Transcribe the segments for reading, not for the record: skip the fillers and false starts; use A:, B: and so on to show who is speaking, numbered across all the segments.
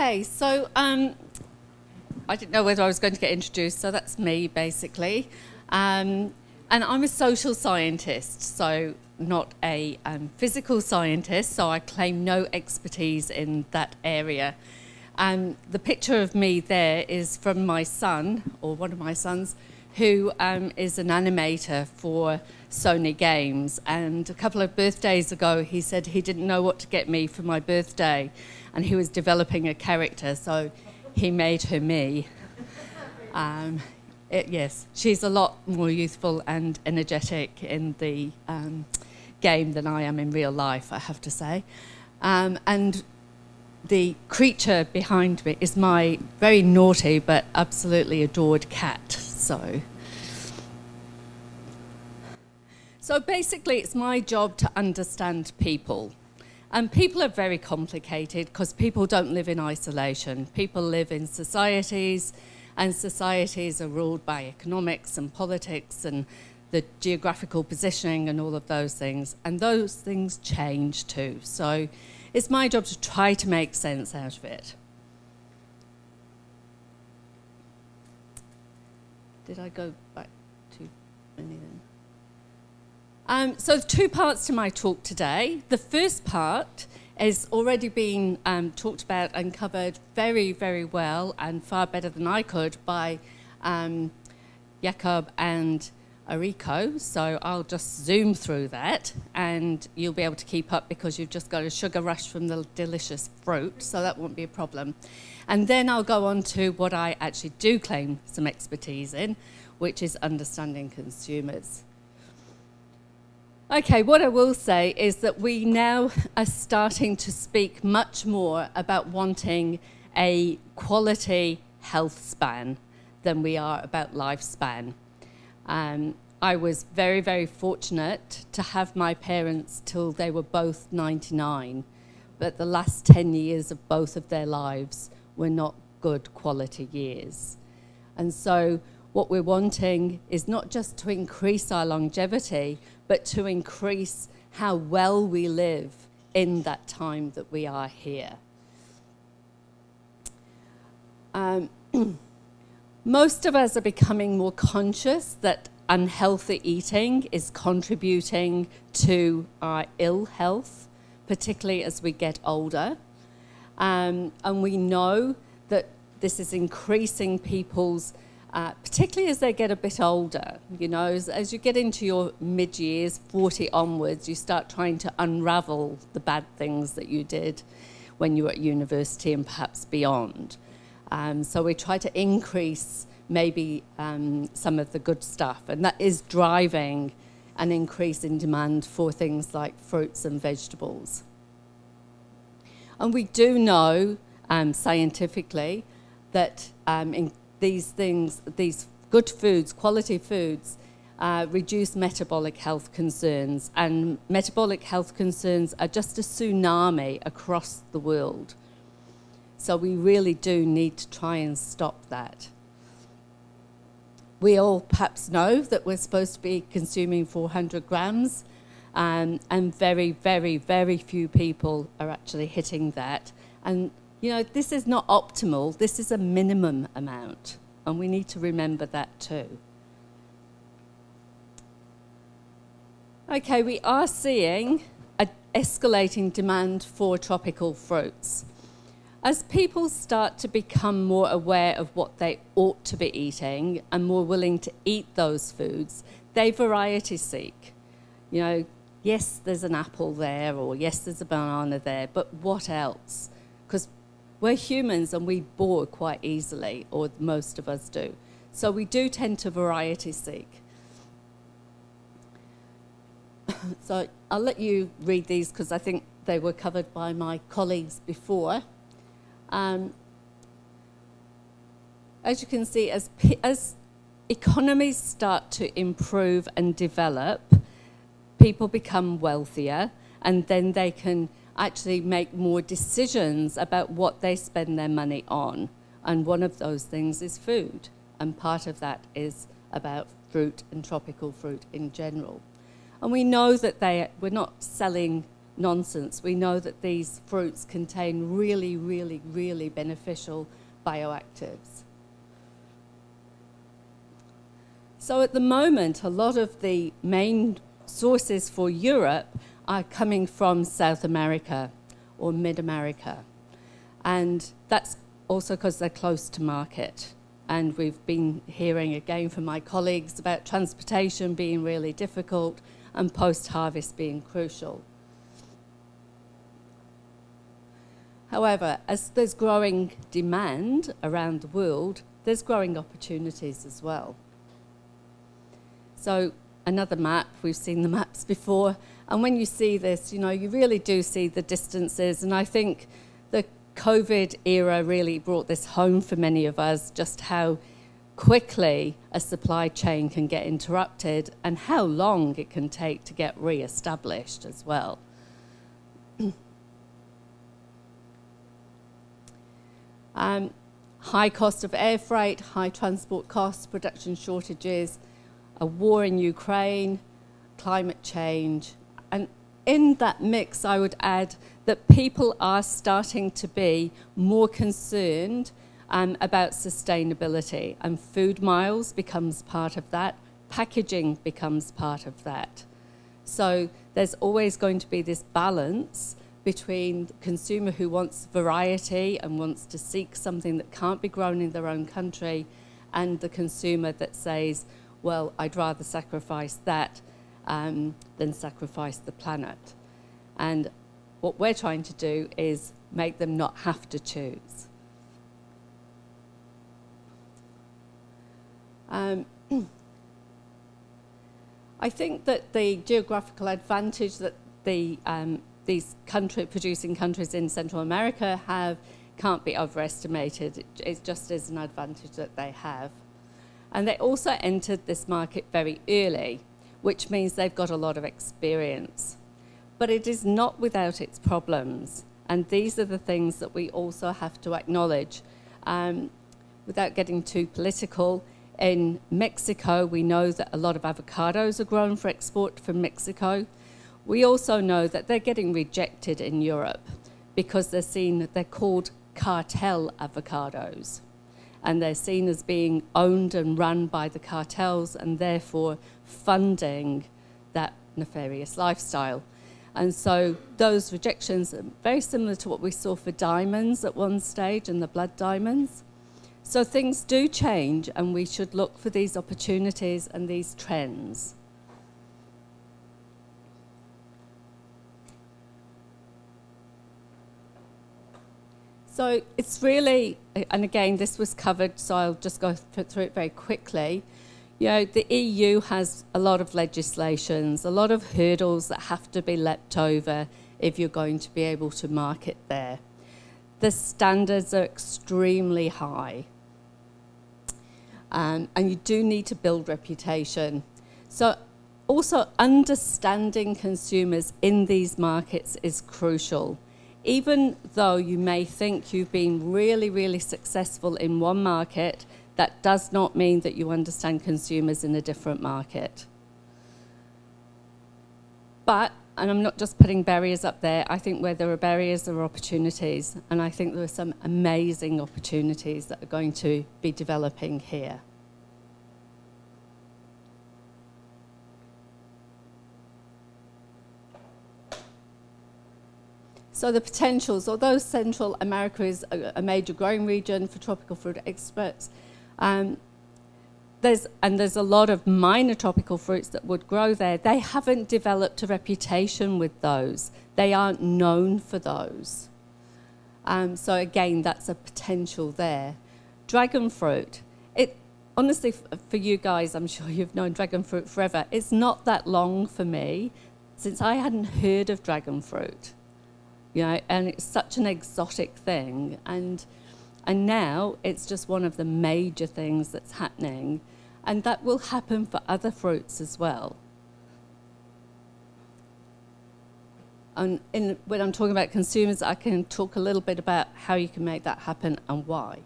A: Okay, so I didn't know whether I was going to get introduced, so that's me, basically. And I'm a social scientist, so not a physical scientist, so I claim no expertise in that area. The picture of me there is from my son, or one of my sons, who is an animator for Sony Games. And a couple of birthdays ago, he said he didn't know what to get me for my birthday, and he was developing a character, so he made her me. Yes, she's a lot more youthful and energetic in the game than I am in real life, I have to say. And the creature behind me is my very naughty but absolutely adored cat. So basically, it's my job to understand people. And people are very complicated because people don't live in isolation. People live in societies, and societies are ruled by economics and politics and the geographical positioning and all of those things. And those things change too. So it's my job to try to make sense out of it. Did I go back too many then? So there's two parts to my talk today. The first part has already been talked about and covered very, very well, and far better than I could, by Jakob and Ariko. So I'll just zoom through that, and you'll be able to keep up because you've just got a sugar rush from the delicious fruit, so that won't be a problem. And then I'll go on to what I actually do claim some expertise in, which is understanding consumers. Okay, what I will say is that we now are starting to speak much more about wanting a quality health span than we are about lifespan. I was very, very fortunate to have my parents till they were both 99, but the last 10 years of both of their lives were not good quality years. And so what we're wanting is not just to increase our longevity, but to increase how well we live in that time that we are here. Most of us are becoming more conscious that unhealthy eating is contributing to our ill health, particularly as we get older. And we know that this is increasing people's particularly as they get a bit older, you know, as you get into your mid-years, 40 onwards, you start trying to unravel the bad things that you did when you were at university and perhaps beyond. So we try to increase maybe some of the good stuff, and that is driving an increase in demand for things like fruits and vegetables. And we do know scientifically that these good foods, quality foods, reduce metabolic health concerns. And metabolic health concerns are just a tsunami across the world. So we really do need to try and stop that. We all perhaps know that we're supposed to be consuming 400 grams, and very, very, very few people are actually hitting that. And you know, this is not optimal, this is a minimum amount, and we need to remember that too. Okay, we are seeing an escalating demand for tropical fruits. As people start to become more aware of what they ought to be eating and more willing to eat those foods, they variety seek. You know, yes, there's an apple there, or yes, there's a banana there, but what else? Because we're humans and we bore quite easily, or most of us do. So we do tend to variety seek. So I'll let you read these because I think they were covered by my colleagues before. As you can see, as economies start to improve and develop, people become wealthier, and then they can actually make more decisions about what they spend their money on. And one of those things is food. And part of that is about fruit and tropical fruit in general. And we know that we're not selling nonsense. We know that these fruits contain really, really, really beneficial bioactives. So at the moment, a lot of the main sources for Europe are coming from South America or Mid-America. And that's also because they're close to market. And we've been hearing again from my colleagues about transportation being really difficult and post-harvest being crucial. However, as there's growing demand around the world, there's growing opportunities as well. So another map, we've seen the maps before, and when you see this, you know, you really do see the distances, and I think the COVID era really brought this home for many of us, just how quickly a supply chain can get interrupted and how long it can take to get re-established as well. High cost of air freight, high transport costs, production shortages, a war in Ukraine, climate change. And in that mix, I would add that people are starting to be more concerned about sustainability, and food miles becomes part of that, packaging becomes part of that. So there's always going to be this balance between the consumer who wants variety and wants to seek something that can't be grown in their own country, and the consumer that says, well, I'd rather sacrifice that than sacrifice the planet. And what we're trying to do is make them not have to choose. I think that the geographical advantage that these producing countries in Central America have can't be overestimated. It just is an advantage that they have. And they also entered this market very early, which means they've got a lot of experience. But it is not without its problems. And these are the things that we also have to acknowledge. Without getting too political, in Mexico, we know that a lot of avocados are grown for export from Mexico. We also know that they're getting rejected in Europe because they're called cartel avocados. And they're seen as being owned and run by the cartels and therefore funding that nefarious lifestyle. And so those rejections are very similar to what we saw for diamonds at one stage and the blood diamonds. So things do change, and we should look for these opportunities and these trends. So it's really, and again, this was covered, so I'll just go through it very quickly. You know, the EU has a lot of legislations, a lot of hurdles that have to be leapt over if you're going to be able to market there. The standards are extremely high. And you do need to build reputation. So also understanding consumers in these markets is crucial. Even though you may think you've been really, really successful in one market, that does not mean that you understand consumers in a different market. But, and I'm not just putting barriers up there, I think where there are barriers, there are opportunities. And I think there are some amazing opportunities that are going to be developing here. So the potentials, although Central America is a major growing region for tropical fruit experts, there's a lot of minor tropical fruits that would grow there. They haven't developed a reputation with those. They aren't known for those. So again, that's a potential there. Dragon fruit. Honestly, for you guys, I'm sure you've known dragon fruit forever. It's not that long for me since I hadn't heard of dragon fruit. You know, and it's such an exotic thing, and now it's just one of the major things that's happening, and that will happen for other fruits as well. And when I'm talking about consumers, I can talk a little bit about how you can make that happen and why.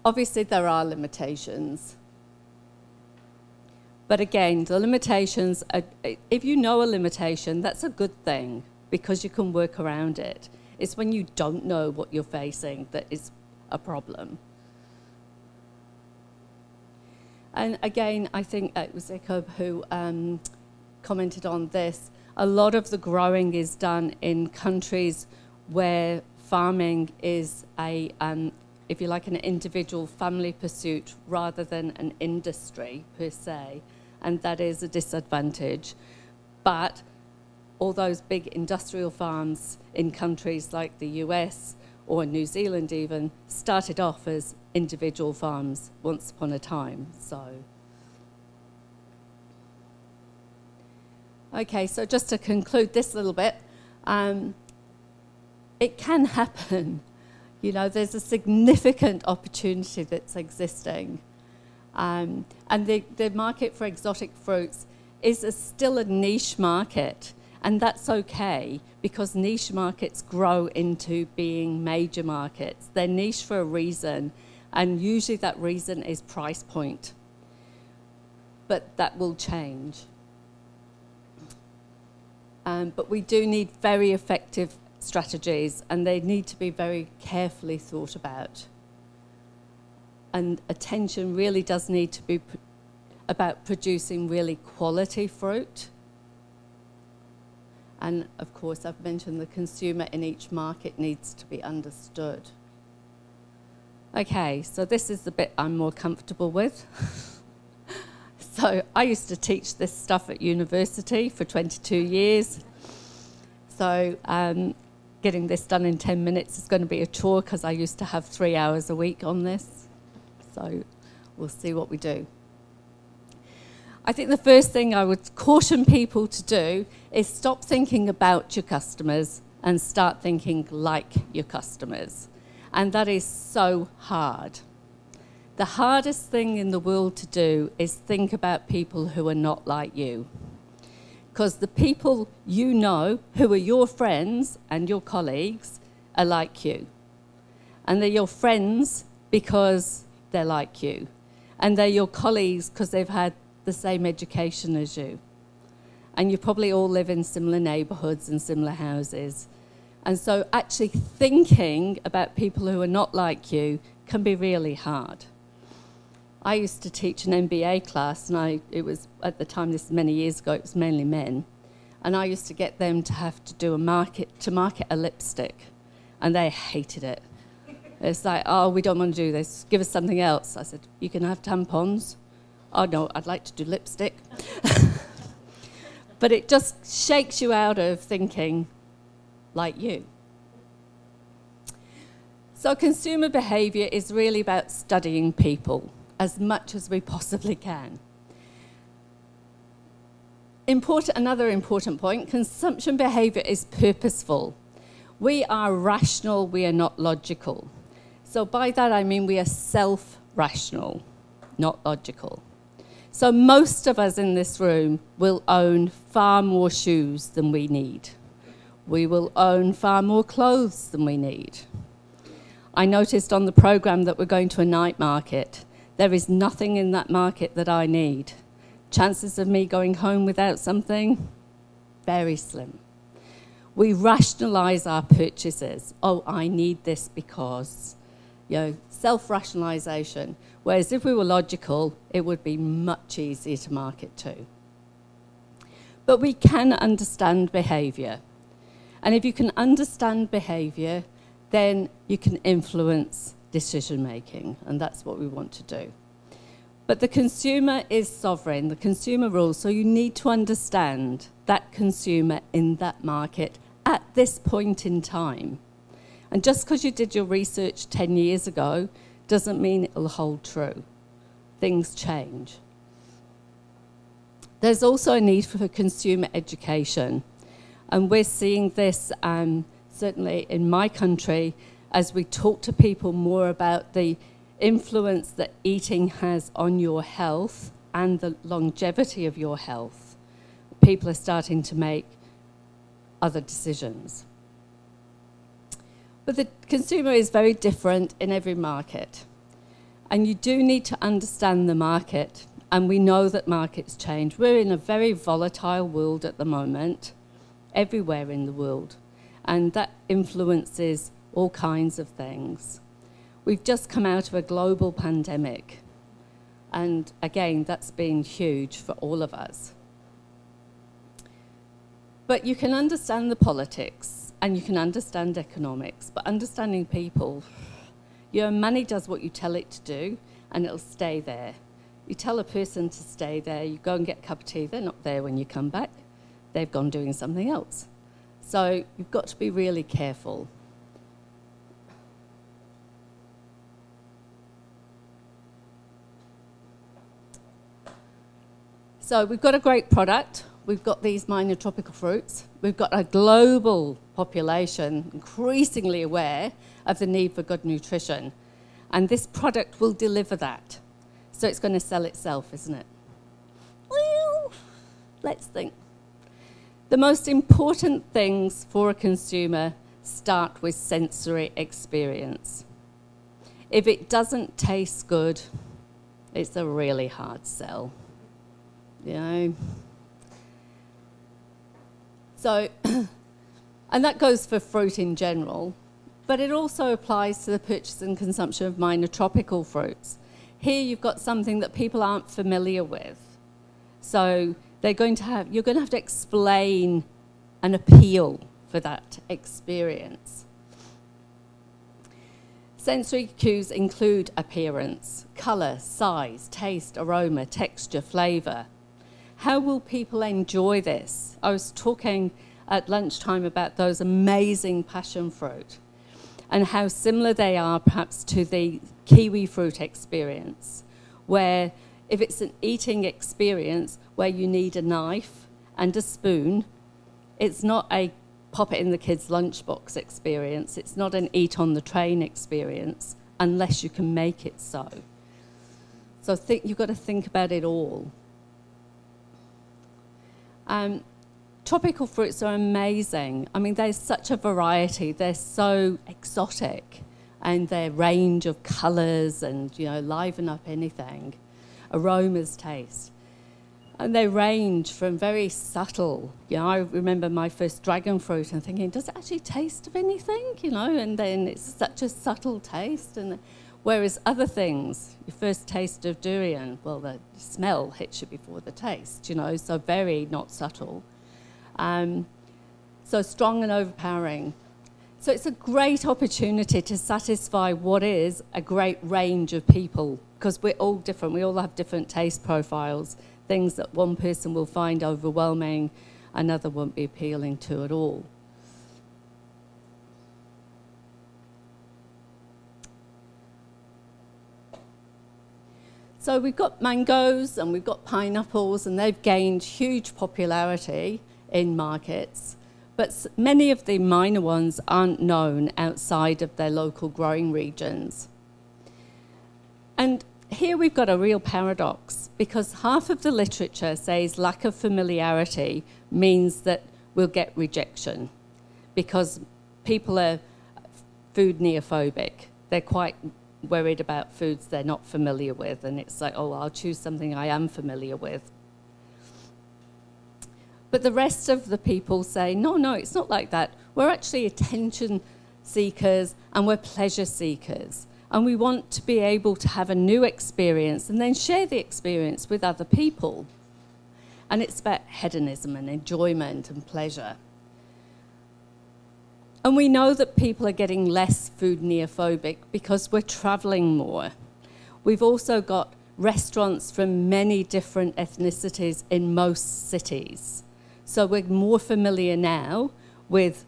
A: Obviously, there are limitations, But again, the limitations, if you know a limitation, that's a good thing because you can work around it. It's when you don't know what you're facing that is a problem. And again, I think it was Jacob who commented on this. A lot of the growing is done in countries where farming is a, if you like, an individual family pursuit rather than an industry per se, and that is a disadvantage. But all those big industrial farms in countries like the US or New Zealand even started off as individual farms once upon a time. So, okay, so just to conclude this little bit, it can happen. You know, there's a significant opportunity that's existing. And the market for exotic fruits is still a niche market. And that's okay, because niche markets grow into being major markets. They're niche for a reason, and usually that reason is price point. But that will change. But we do need very effective strategies, and they need to be very carefully thought about. And attention really does need to be about producing really quality fruit. And of course, I've mentioned the consumer in each market needs to be understood. Okay, so this is the bit I'm more comfortable with. So I used to teach this stuff at university for 22 years. So getting this done in 10 minutes is going to be a chore because I used to have 3 hours a week on this. So we'll see what we do. I think the first thing I would caution people to do is stop thinking about your customers and start thinking like your customers. And that is so hard. The hardest thing in the world to do is think about people who are not like you. Because the people you know who are your friends and your colleagues are like you. And they're your friends because they're like you. And they're your colleagues because they've had the same education as you. And you probably all live in similar neighborhoods and similar houses. And so actually thinking about people who are not like you can be really hard. I used to teach an MBA class, and it was, at the time, this is many years ago, it was mainly men. And I used to get them to have to do market a lipstick. And they hated it. It's like, oh, we don't want to do this. Give us something else. I said, you can have tampons. Oh, no, I'd like to do lipstick. But it just shakes you out of thinking like you. So consumer behavior is really about studying people as much as we possibly can. Another important point, consumption behavior is purposeful. We are rational, we are not logical. So by that I mean we are self-rational, not logical. So most of us in this room will own far more shoes than we need. We will own far more clothes than we need. I noticed on the program that we're going to a night market. There is nothing in that market that I need. Chances of me going home without something, very slim. We rationalize our purchases. Oh, I need this because, you know, self-rationalization. Whereas if we were logical, it would be much easier to market to. But we can understand behavior. And if you can understand behavior, then you can influence decision-making, and that's what we want to do. But the consumer is sovereign, the consumer rules, so you need to understand that consumer in that market at this point in time. And just because you did your research 10 years ago doesn't mean it'll hold true. Things change. There's also a need for consumer education. And we're seeing this certainly in my country as we talk to people more about the influence that eating has on your health and the longevity of your health. People are starting to make other decisions. But the consumer is very different in every market. And you do need to understand the market And we know that markets change. We're in a very volatile world at the moment, everywhere in the world. And that influences all kinds of things. We've just come out of a global pandemic. And again, that's been huge for all of us. But you can understand the politics and you can understand economics, but understanding people, money does what you tell it to do and it'll stay there. You tell a person to stay there, you go and get a cup of tea, they're not there when you come back. They've gone doing something else. So you've got to be really careful. So we've got a great product. We've got these minor tropical fruits. We've got a global population increasingly aware of the need for good nutrition. And this product will deliver that. So it's going to sell itself, isn't it? Well, let's think. The most important things for a consumer start with sensory experience. If it doesn't taste good, it's a really hard sell. You know? So, and that goes for fruit in general, but it also applies to the purchase and consumption of minor tropical fruits. Here you've got something that people aren't familiar with. So you're going to have to explain an appeal for that experience. Sensory cues include appearance, colour, size, taste, aroma, texture, flavour. How will people enjoy this? I was talking at lunchtime about those amazing passion fruit and how similar they are perhaps to the kiwi fruit experience, where if it's an eating experience where you need a knife and a spoon, it's not a pop it in the kids' lunchbox experience, it's not an eat on the train experience unless you can make it so. So you've got to think about it all. Tropical fruits are amazing. I mean, there's such a variety. They're so exotic, and their range of colours and, liven up anything. Aromas, taste. And they range from very subtle. I remember my first dragon fruit and thinking, does it actually taste of anything? And then it's such a subtle taste. And whereas other things, your first taste of durian, well, the smell hits you before the taste, so very not subtle. So strong and overpowering. So it's a great opportunity to satisfy what is a great range of people, because we're all different. We all have different taste profiles, things that one person will find overwhelming, another won't be appealing to at all. So we've got mangoes and we've got pineapples, and they've gained huge popularity in markets, but many of the minor ones aren't known outside of their local growing regions. And here we've got a real paradox, because half of the literature says lack of familiarity means that we'll get rejection, because people are food neophobic. They're quite worried about foods they're not familiar with, and it's like, oh, I'll choose something I am familiar with. But the rest of the people say, no, it's not like that. We're actually attention seekers and we're pleasure seekers. And we want to be able to have a new experience and then share the experience with other people. And it's about hedonism and enjoyment and pleasure. And we know that people are getting less food neophobic because we're traveling more. We've also got restaurants from many different ethnicities in most cities. So we're more familiar now with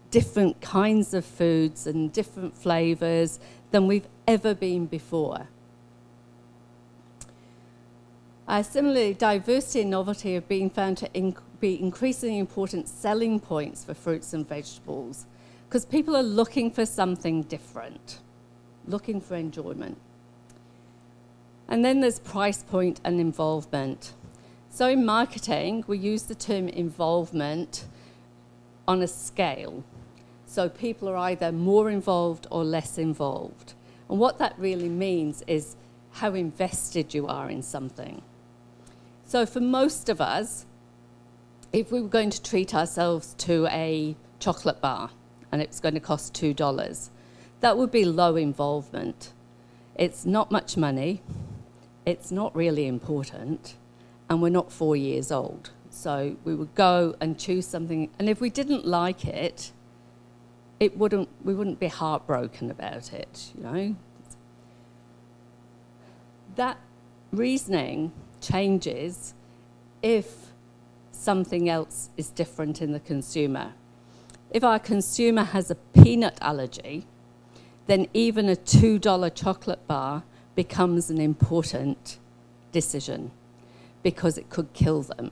A: different kinds of foods and different flavors than we've ever been before. Similarly, diversity and novelty have been found to be increasingly important selling points for fruits and vegetables, because people are looking for something different, looking for enjoyment. And then there's price point and involvement. So in marketing, we use the term involvement on a scale. So people are either more involved or less involved. And what that really means is how invested you are in something. So for most of us, if we were going to treat ourselves to a chocolate bar and it's going to cost $2, that would be low involvement. It's not much money, it's not really important, and we're not 4 years old. So we would go and choose something, and if we didn't like it, we wouldn't be heartbroken about it, you know. That reasoning changes if something else is different in the consumer. If our consumer has a peanut allergy, then even a $2 chocolate bar becomes an important decision because it could kill them.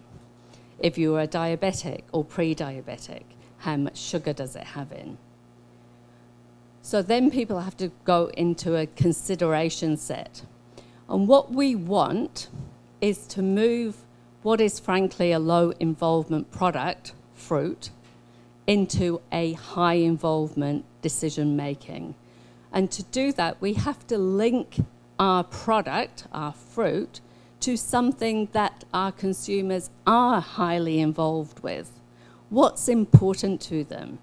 A: If you are diabetic or pre-diabetic, how much sugar does it have in? So then people have to go into a consideration set. And what we want is to move what is frankly a low involvement product, fruit, into a high involvement decision making. And to do that, we have to link our product, our fruit, to something that our consumers are highly involved with. What's important to them?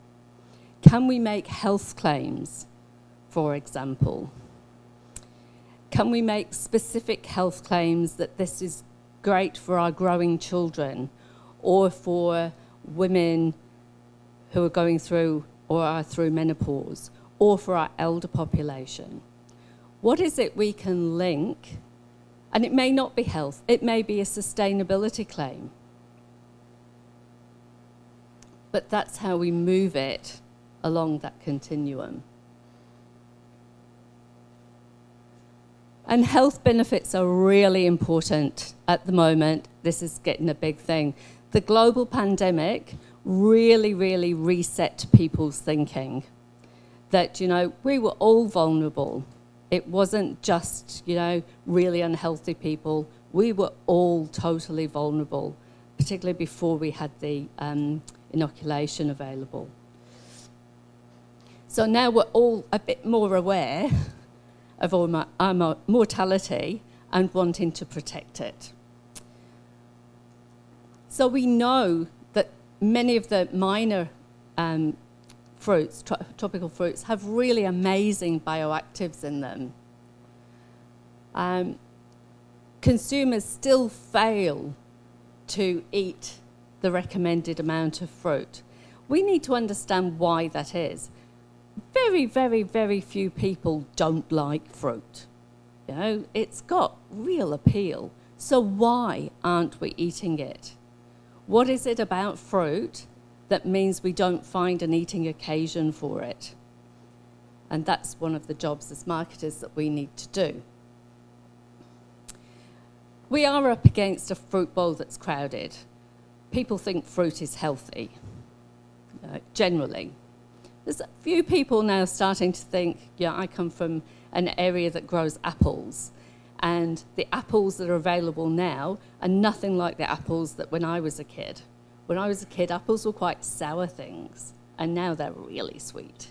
A: Can we make health claims, for example? Can we make specific health claims that this is great for our growing children or for women who are going through or are through menopause or for our elder population? What is it we can link? And it may not be health, it may be a sustainability claim. But that's how we move it along that continuum. And health benefits are really important at the moment. This is getting a big thing. The global pandemic really, really reset people's thinking. That, you know, we were all vulnerable. It wasn't just, you know, really unhealthy people. We were all totally vulnerable, particularly before we had the inoculation available. So now we're all a bit more aware of our mortality and wanting to protect it. So we know that many of the minor fruits, tropical fruits, have really amazing bioactives in them. Consumers still fail to eat the recommended amount of fruit. We need to understand why that is. Very, very, very few people don't like fruit. You know, it's got real appeal. So why aren't we eating it? What is it about fruit that means we don't find an eating occasion for it? And that's one of the jobs as marketers that we need to do. We are up against a fruit bowl that's crowded. People think fruit is healthy, generally. There's a few people now starting to think, yeah, I come from an area that grows apples, and the apples that are available now are nothing like the apples that when I was a kid. When I was a kid, apples were quite sour things, and now they're really sweet.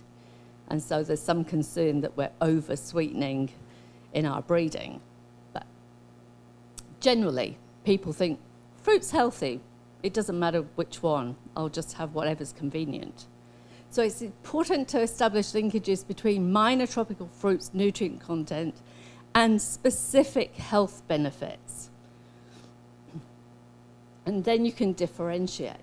A: And so there's some concern that we're over-sweetening in our breeding. But generally, people think fruit's healthy. It doesn't matter which one. I'll just have whatever's convenient. So it's important to establish linkages between minor tropical fruits' nutrient content and specific health benefits. And then you can differentiate.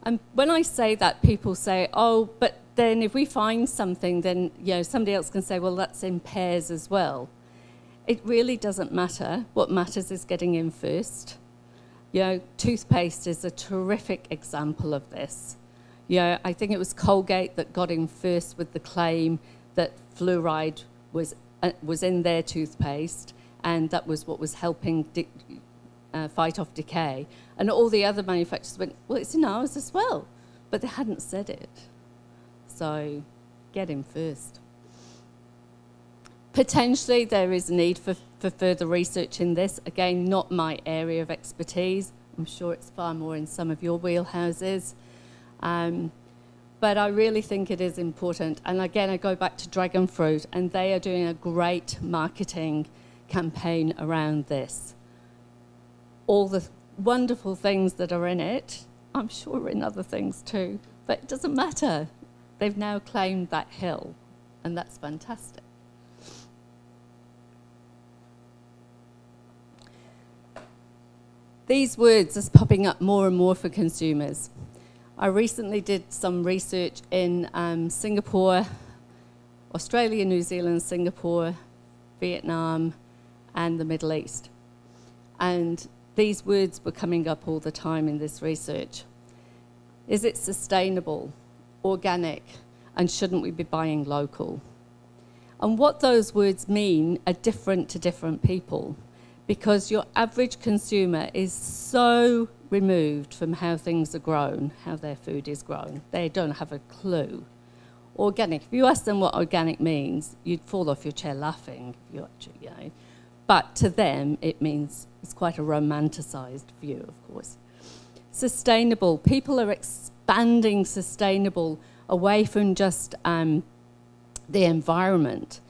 A: And when I say that, people say, oh, but then if we find something, then somebody else can say, well, that's in pairs as well. It really doesn't matter. What matters is getting in first. Toothpaste is a terrific example of this. I think it was Colgate that got in first with the claim that fluoride was in their toothpaste, and that was what was helping fight off decay. And all the other manufacturers went, well, it's in ours as well. But they hadn't said it. So get in first. Potentially there is a need for further research in this. Again, not my area of expertise. I'm sure it's far more in some of your wheelhouses. But I really think it is important. And again, I go back to dragon fruit, and they are doing a great marketing campaign around this. All the wonderful things that are in it, I'm sure are in other things too, but it doesn't matter. They've now claimed that hill, and that's fantastic. These words are popping up more and more for consumers. I recently did some research in Singapore, Australia, New Zealand, Singapore, Vietnam, and the Middle East. And these words were coming up all the time in this research. Is it sustainable, organic, and shouldn't we be buying local? And what those words mean are different to different people, because your average consumer is so removed from how things are grown, how their food is grown. They don't have a clue. Organic, if you ask them what organic means, you'd fall off your chair laughing, if you actually, you know. But to them, it means it's quite a romanticized view, of course. Sustainable, people are expanding sustainable away from just the environment.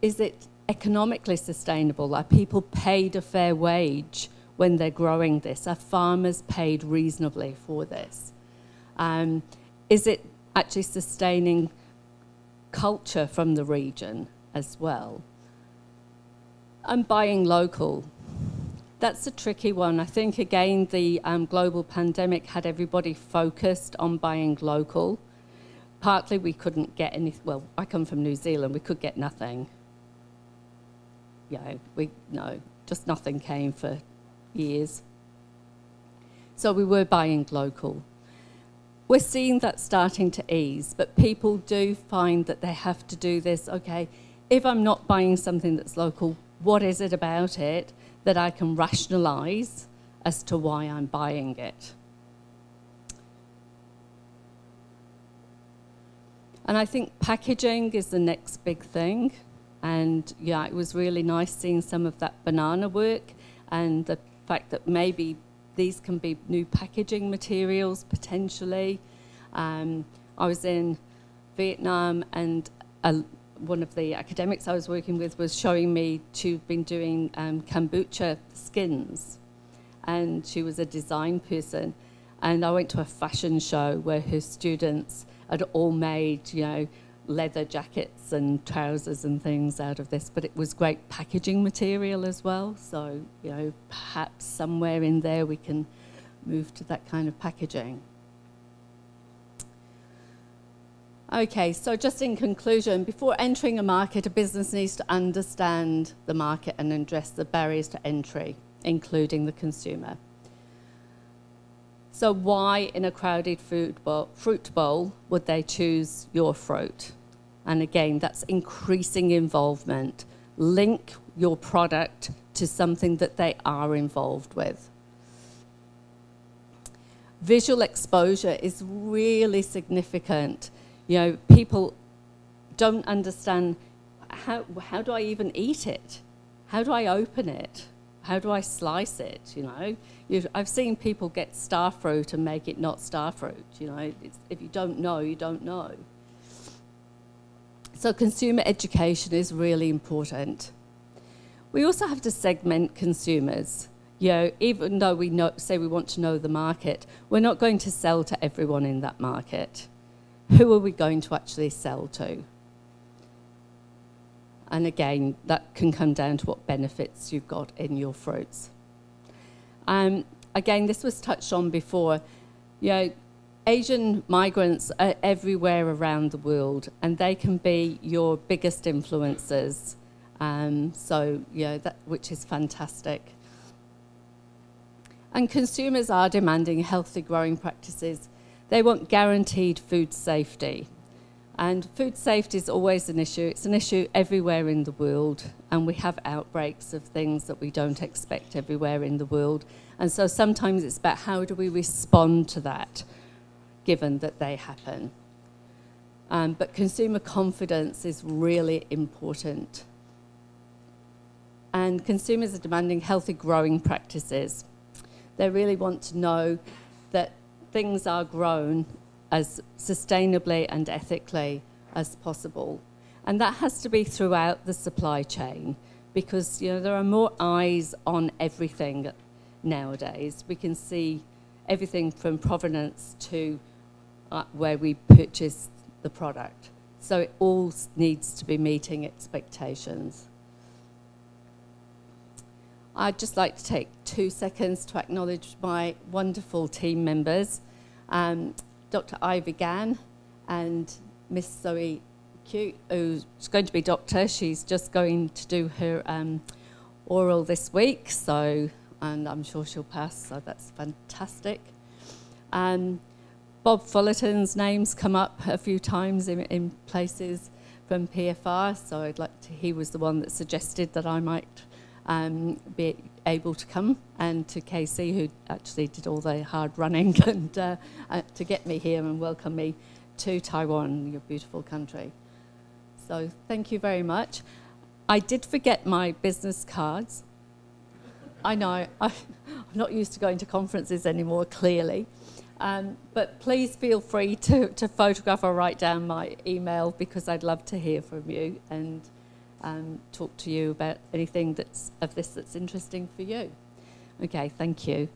A: Is it economically sustainable? Are people paid a fair wage when they're growing this? Are farmers paid reasonably for this? Is it actually sustaining culture from the region as well? And buying local. That's a tricky one. I think, again, the global pandemic had everybody focused on buying local. Partly we couldn't get any, well, I come from New Zealand, we could get nothing. Just nothing came for years. So we were buying local. We're seeing that starting to ease, but people do find that they have to do this. Okay, if I'm not buying something that's local, what is it about it that I can rationalize as to why I'm buying it? And I think packaging is the next big thing. And yeah, it was really nice seeing some of that banana work and the fact that maybe these can be new packaging materials potentially. I was in Vietnam, and one of the academics I was working with was showing me she'd been doing kombucha skins, and she was a design person. And I went to a fashion show where her students had all made, leather jackets and trousers and things out of this, but it was great packaging material as well. So, perhaps somewhere in there we can move to that kind of packaging. Okay, so just in conclusion, before entering a market, a business needs to understand the market and address the barriers to entry, including the consumer. So why in a crowded fruit bowl would they choose your fruit? And again, that's increasing involvement. Link your product to something that they are involved with. Visual exposure is really significant. People don't understand how do I even eat it? How do I open it? How do I slice it? I've seen people get star fruit and make it not star fruit. If you don't know, you don't know. So consumer education is really important. We also have to segment consumers. Even though we say we want to know the market, we're not going to sell to everyone in that market. Who are we going to actually sell to? And again, that can come down to what benefits you've got in your fruits. Again, this was touched on before. Asian migrants are everywhere around the world, and they can be your biggest influencers. Which is fantastic. And consumers are demanding healthy growing practices. They want guaranteed food safety. And food safety is always an issue. It's an issue everywhere in the world, and we have outbreaks of things that we don't expect everywhere in the world. And so sometimes it's about how do we respond to that, given that they happen. But consumer confidence is really important. And consumers are demanding healthy growing practices. They really want to know that things are grown as sustainably and ethically as possible. And that has to be throughout the supply chain, because there are more eyes on everything nowadays. We can see everything from provenance to where we purchase the product. So it all needs to be meeting expectations. I'd just like to take 2 seconds to acknowledge my wonderful team members, Dr. Ivy Gann and Miss Zoe Q, who's going to be doctor. She's just going to do her oral this week, and I'm sure she'll pass, so that's fantastic. Bob Fullerton's name's come up a few times in places from PFR, so he was the one that suggested that I might be able to come, and to Casey, who actually did all the hard running and to get me here and welcome me to Taiwan, your beautiful country. So thank you very much. I did forget my business cards. I know, I'm not used to going to conferences anymore, clearly. But please feel free to photograph or write down my email, because I'd love to hear from you and talk to you about anything that's interesting for you. Okay, thank you.